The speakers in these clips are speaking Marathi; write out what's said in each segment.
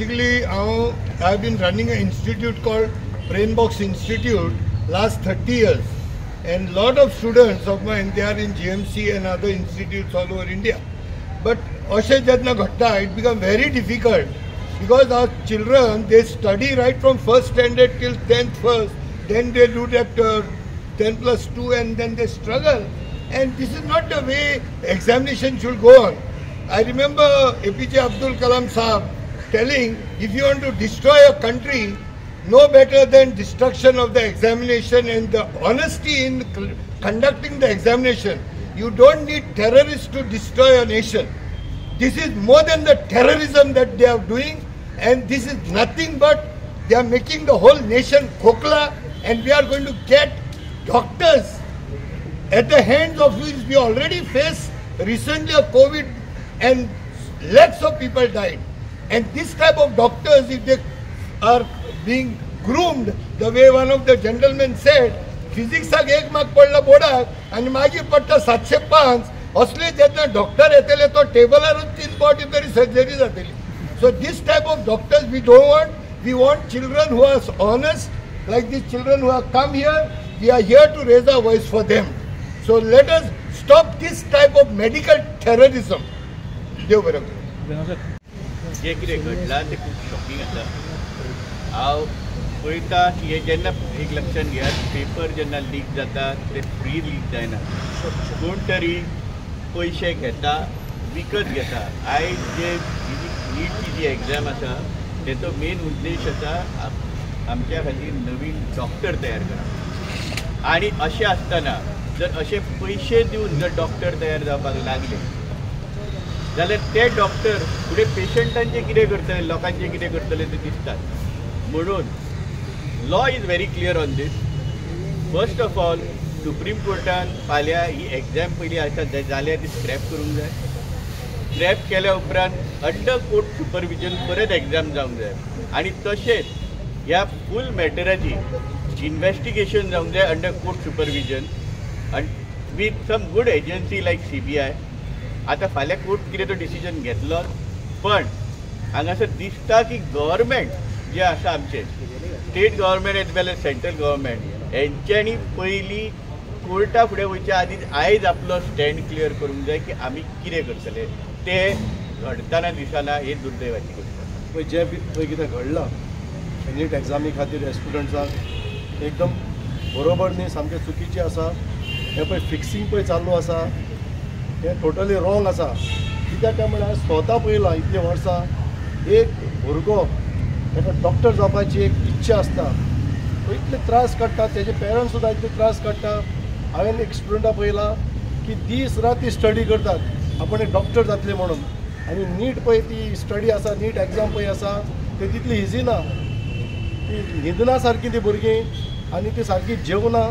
basically I've been running an institute called Brainbox Institute last 30 years, and lot of students of mine, they are in GMC and other institutes all over India. But Ashay Jadna Ghatta, it become very difficult because our children, they study right from first standard till 10th first, then they do that 10 plus 2 and then they struggle. And this is not the way examination should go on. I remember APJ Abdul Kalam Sahab telling, if you want to destroy a country, no better than destruction of the examination and the honesty in conducting the examination. You don't need terrorists to destroy a nation. This is more than the terrorism that they are doing, and this is nothing but they are making the whole nation khokla, and we are going to get doctors at the hands of which we already faced recently a COVID and lakhs of people died. And this type of doctors, if they are being groomed the way one of the gentlemen said, फिजिक्साक एक मार्क पडला बोर्डाक आणि मागीर पडटा 705 असले जेन्ना डॉक्टर येतले तो टेबलारूच 3 फावटी तरी सर्जरी जातली. So this type of doctors we don't want. We want children who are honest, like these children who have come here. We are here to raise our voice for them. So let us stop this type of medical terrorism. देव बरें करूं. जे कितें घडलां तें खूब शॉकिंग आसा. हांव पळयता की हे जेन्ना एक लक्षात घेयात, पेपर जेन्ना लीक जाता ते फ्री लीक जायना. कोण तरी पयशे घेता, विकत घेता. आयज जे नीटची जी एग्जाम आसा तेचो मेन उद्देश आसा आमच्या खातीर नवीन डॉक्टर तयार करप. आनी अशें आसतना जर अशे पयशे दिवन जर डॉक्टर तयार जावपाक लागले जाल्यार ते डॉक्टर फुडें पेशंटांचें कितें करतले, लोकांचें कितें करतले तें दिसता. म्हणून law is very clear on this. First of all supreme कोर्टान फाल्यां ही एग्जाम पयली आसा जाल्यार ती स्क्रॅप करूंक जाय. स्क्रॅप केल्या उपरांत अंडर कोर्ट सुपरविजन परत एग्जाम जावंक जाय. आनी तशेंच ह्या फूल मॅटराची इन्व्हेस्टिगेशन जावंक जाय अंडर कोर्ट सुपरविजन आनी with some good agency like CBI. आतां फाल्यां कोर्ट कितें तो डिसिजन घेतलो, पण हांगासर दिसता की गव्हर्मेंट जे आसा आमचे स्टेट गव्हर्मेंट एज वेल एज सेंट्रल गव्हर्मेंट हेंच्यांनी पयलीं कोर्टा फुडें वयच्या आदीं आयज आपलो स्टँड क्लियर करूंक जाय की आमी कितें करतले. तें घडतना दिसना, ही दुर्दैवाची गोश्ट. पळय जें पळय कितें घडलां नीट एग्जामी खातीर स्टुडंट्सांक एकदम बरोबर न्ही, सामकें चुकीचें आसा. हें पळय फिक्सिंग पळय चालू आसा हें टोटली रॉंग आसा. कित्याक काय म्हळ्यार स्वता पळयलां इतलीं वर्सां एक भुरगो ताका डॉक्टर जावपाची एक इच्छा आसता, इतले त्रास काडटा, तेजे पेरंट्स सुद्दां इतले त्रास काडटा. हांवें एक स्टुडंटा पळयलां की दीस राती स्टडी करतात आपण एक डॉक्टर जातले म्हणून. आनी नीट पळय ती स्टडी आसा, नीट एग्जाम पळय आसा ती तितली इजी ना. ती न्हिदना सारकी ती भुरगीं आनी ती सारकी जेवना.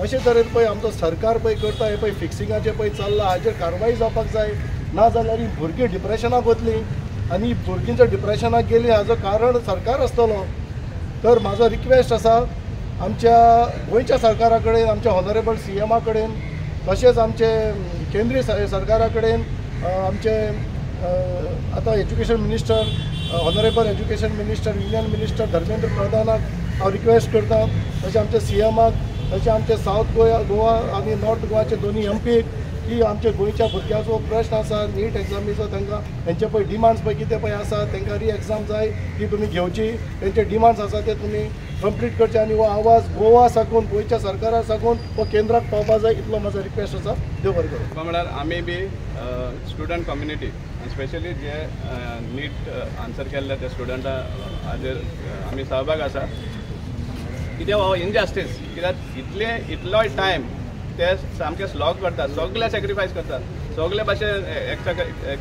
अशे तरेन पळय आमचो सरकार पळय करता हें पळय फिक्सिंगाचें पळय चल्लां, हाजेर कारवाई जावपाक जाय. ना जाल्यार ही भुरगीं डिप्रेशनाक वतलीं आनी भुरगीं जर डिप्रेशनाक गेलीं हाजो कारण सरकार आसतलो. तर म्हाजो रिक्वेस्ट आसा आमच्या गोंयच्या सरकारा कडेन, आमच्या हॉनरेबल CMA कडेन, तशेंच आमचे केंद्रीय सरकारा कडेन, आमचे आतां education minister, honourable education minister, union minister Dharmendra प्रधानाक हांव रिक्वेस्ट करता, तशें आमच्या CMAक, तशें आमचे सावथ गोवा आनी नॉर्थ गोवाचे दोनी MPक की आमच्या गोंयच्या भुरग्याचो प्रश्न आसा नीट एग्जामीचो, तांकां तेंचे पळय डिमांड्स पळय कितें पळय आसा, तांकां री एग्जाम जाय ती तुमी घेवची, तेंचे डिमांड्स आसा ते तुमी कंप्लीट करचे. आनी हो आवाज गोवा साकून, गोंयच्या सरकारा साकून हो केंद्राक पावपा जाय, इतलो म्हजो रिक्वेस्ट आसा. देव बरें करूं. म्हळ्यार आमी बी स्टुडंट कम्युनिटी स्पेशली जे नीट आन्सर केल्ले ते स्टुडंटा हाजेर आमी सहभाग आसा. कित्याक हो इनजस्टीस, कित्याक इतलो टायम ते सामके स्लॉग करतात, सगळे सॅक्रिफायस करतात, सगळे भाशेन एक्स्ट्रा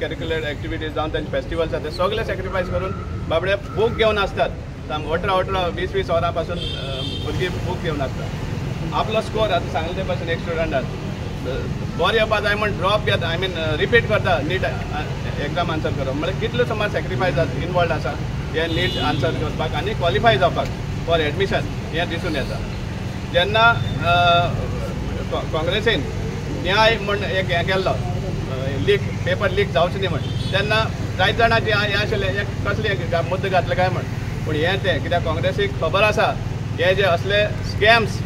करिक्युलर एक्टिविटीज जावन तांचे फेस्टिवल्स आसा ते सगळे सॅक्रिफायस करून बाबडे बूक घेवन आसतात. 18-20 वरां पासून भुरगीं बूक घेवन आसतात. आपलो स्कोर आतां सांगले ते भाशेन एक स्टुडंटान बरें येवपा जाय म्हण ड्रॉप घेता, आय मीन रिपीट करता नीट एग्जाम आन्सर करप. म्हळ्यार कितलो समज सॅक्रिफायस इनवॉल्ड आसा हे नीट आन्सर करपाक आनी क्वॉलिफाय जावपाक फॉर एडमिशन हें दिसून येता. जेन्ना काँग्रेसीन न्याय म्हण एक हें केल्लो लीक, पेपर लीक जावचो न्ही म्हण, तेन्ना जायत जाणांची हें आशिल्लें एक कसलें मुद्द घातलें काय म्हण पूण हें तें कित्याक काँग्रेसीक खबर आसा हे जे असले scams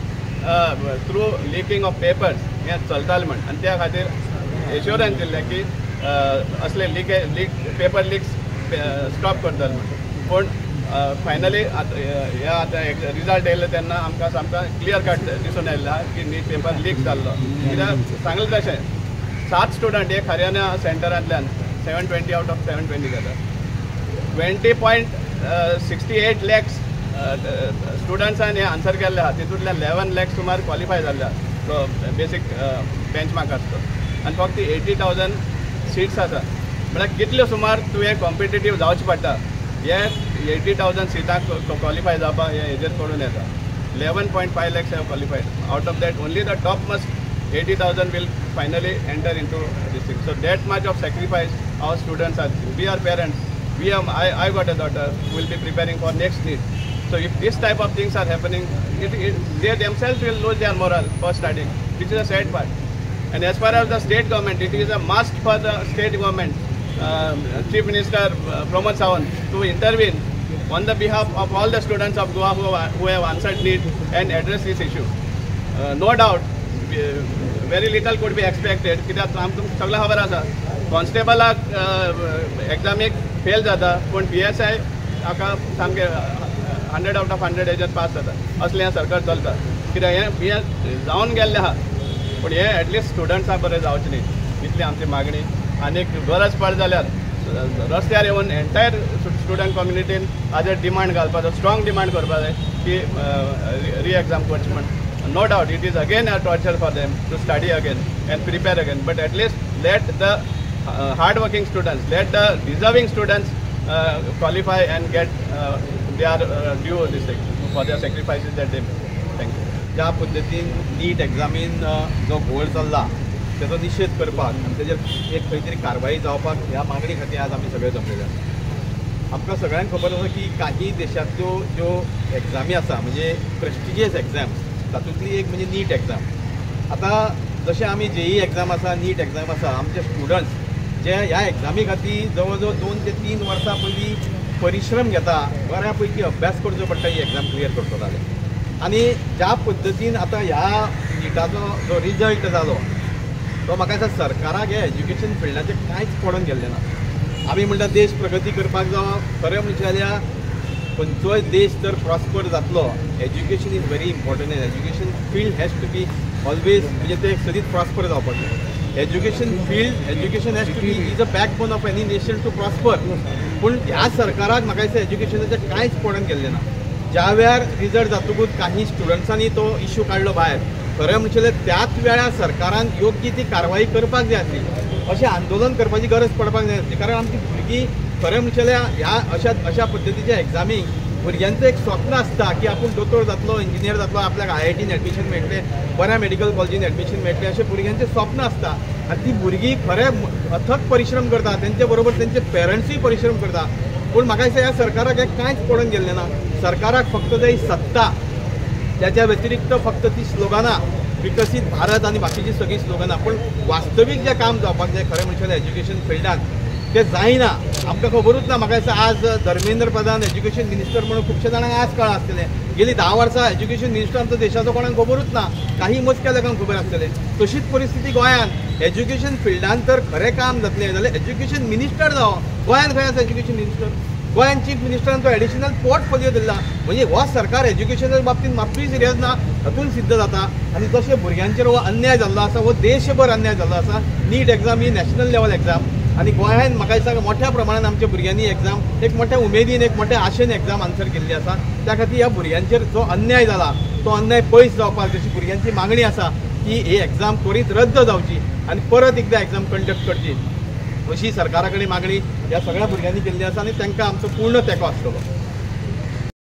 through linking of papers हें चलतालें म्हण आनी त्या खातीर एश्युरन्स दिल्लें की असले लीक पेपर लीक्स स्टॉप करतले म्हण पूण फायनली हे आतां रिजल्ट येयले तेन्ना आमकां सामको क्लियर कट दिसून येयला की नीट पेपर लीक जाल्लो कित्याक सांगलें तशें 7 स्टुडंट एक हरियाणा सेंटरांतल्यान 720 आउट ऑफ 720 जाता 20.68 lakhs स्टुडंट्सांनी आन्सर केल्ले आहा तितूंतल्यान 11 lakhs सुमार क्वॉलिफाय जाल्ले आहा तो बेसीक बेंचमार्क आसता आनी फक्त 80,000 सीट्स आसा म्हळ्यार कितल्यो सुमार तुवें कॉम्पिटेटीव जावचें पडटा हे 80,000 सिटांक क्वॉलिफाय जावपाक हे हेजेर पडून येता 11.5 lakhs have qualified. Out of that, only the topmost 80,000 will finally enter into this thing. So that much of sacrifice our students are. We are parents. I got a daughter who will be preparing for next NEET. So if this type of things are happening, they themselves will lose their morale for studying, which is a sad part. And as far as the state government, it is a must for the state government, Chief Minister Pramod Sawant, to intervene on the behalf of all the students of Goa who have answered NEET and address this issue. No doubt, very little could be expected. कित्याक आमकां सगळ्यांक खबर आसा कॉन्स्टेबलाक एग्जामीक फेल जाता पूण PSI हाका सामकें 100 out of 100 हेजेर पास जाता असलें हें सरकार चलता कित्याक हें जावन गेल्लें आहा पूण हें एटलिस्ट स्टुडंट्सां बरें जावचें न्ही इतली आमची मागणी आनीक गरज पड जाल्यार रस्त्यार येवन एंटायर स्टुडंट कम्युनिटीन हाजेर डिमांड घालपाचो स्ट्रॉंग डिमांड करपा जाय की री एग्जाम करची म्हण no doubt it is again a torture for them to study again and prepare again, but at least let the hard working students, let the deserving students qualify and get their due this thing for their sacrifices that they make. Thank you. ज्या पद्दतीन नीट एग्जामीन जो घोळ चल्ला त्याचो निशेध करपाक आनी तेजेर एक खंय तरी कारवाई जावपाक ह्या मागणी खातीर आज आमी सगळे जमलेले आसा आमकां सगळ्यांक खबर आसा की काही देशांतल्यो ज्यो एग्जामी आसा म्हणजे प्रेस्टिजियस एग्जाम्स तातूंतली एक म्हणजे नीट एग्जाम आतां जशें आमी JEE एग्जाम आसा नीट एग्जाम आसा आमचे स्टुडंट्स जे ह्या एग्जामी खातीर जवळ जवळ 2 ते 3 वर्सां पयलीं परिश्रम घेता बऱ्या पैकी अभ्यास करचो पडटा ही एग्जाम क्लियर करचो जाले आनी ज्या पद्दतीन आतां ह्या नीटाचो जो रिजल्ट जालो तो म्हाका दिसता सरकाराक हे एज्युकेशन फिल्डाचेर कांयच पडून गेल्लें ना आमी म्हणटा देश प्रगती करपाक जावं खरें म्हणचें जाल्यार खंयचोय देश जर प्रॉस्पर जातलो education is very important and education field has to be always म्हणजे ते सदींच प्रॉस्पर जावपाक जाय education has to be is a backbone of any nation to prosper पूण ह्या सरकाराक म्हाका दिसता एज्युकेशनाचें कांयच पडून गेल्लें ना ज्या वेळार रिजल्ट जातकूच काही स्टुडंट्सांनी तो इश्यू काडलो भायर खरें म्हणचें जाल्यार त्याच वेळार सरकारान योग्य ती कारवाई करपाक जाय आसली अशें आंदोलन करपाची गरज पडपाक जाय आसली कारण आमची भुरगीं खरें म्हणचें जाल्यार ह्या अशा पद्दतीच्या एग्जामीक भुरग्यांचें एक स्वप्न आसता की आपूण दोतोर जातलो इंजिनियर जातलो आपल्याक IITन एडमिशन मेळटलें बऱ्या मेडिकल कॉलेजीन एडमिशन मेळटलें अशें भुरग्यांचें स्वप्न आसता आनी ती भुरगीं खरें अथक परिश्रम करता तेंचे बरोबर तेंचे पेरंट्सूय परिश्रम करता पूण म्हाका दिसता ह्या सरकाराक हें कांयच पडून गेल्लें ना सरकाराक फक्त जाय सत्ता त्याच्या व्यतिरिक्त फक्त ती स्लोगानां विकसीत भारत आनी बाकीची सगळीं स्लोगानां पूण वास्तवीक जें काम जावपाक जाय खरें म्हणचें जाल्यार एज्युकेशन फिल्डांत ते जायना आमकां खबरूच ना म्हाका दिसता आज धर्मेंद्र प्रधान एज्युकेशन मिनिस्टर म्हणून खुबशे जाणांक आज कळ्ळां आसतलें गेलीं 10 वर्सां एज्युकेशन मिनिस्टर आमचो देशाचो कोणाक खबरूच ना काही मोजक्या लोकांक खबर आसतलें तशीच परिस्थिती गोंयांत एज्युकेशन फिल्डांत तर खरें काम जातलें जाल्यार एज्युकेशन मिनिस्टर जावं गोंयांत खंय आसा एज्युकेशन मिनिस्टर गोंयांत चीफ मिनिस्टरान तो एडिशनल पोर्टफोलियो दिला म्हणजे हो सरकार एज्युकेशना बाबतींत मात्तूय सिरियस ना हातून सिद्ध जाता आनी जशें भुरग्यांचेर हो अन्याय जाल्लो आसा हो देशभर अन्याय जाल्लो आसा नीट एग्जाम ही नॅशनल लेवल एग्जाम आनी गोंयांत म्हाका दिसता मोठ्या प्रमाणान आमच्या भुरग्यांनी एग्जाम एक मोठ्या उमेदीन एक मोठ्या आशेन एग्जाम आन्सर केल्ली आसा त्या खातीर ह्या भुरग्यांचेर जो अन्याय जाला तो अन्याय पयस जावपाक जशी भुरग्यांची मागणी आसा की ही एग्जाम त्वरीत रद्द जावची आनी परत एकदा एग्जाम कंडक्ट करची अशी सरकारा कडेन मागणी ह्या सगळ्या भुरग्यांनी केल्ली आसा आनी तांकां आमचो पूर्ण तेंको आसतलो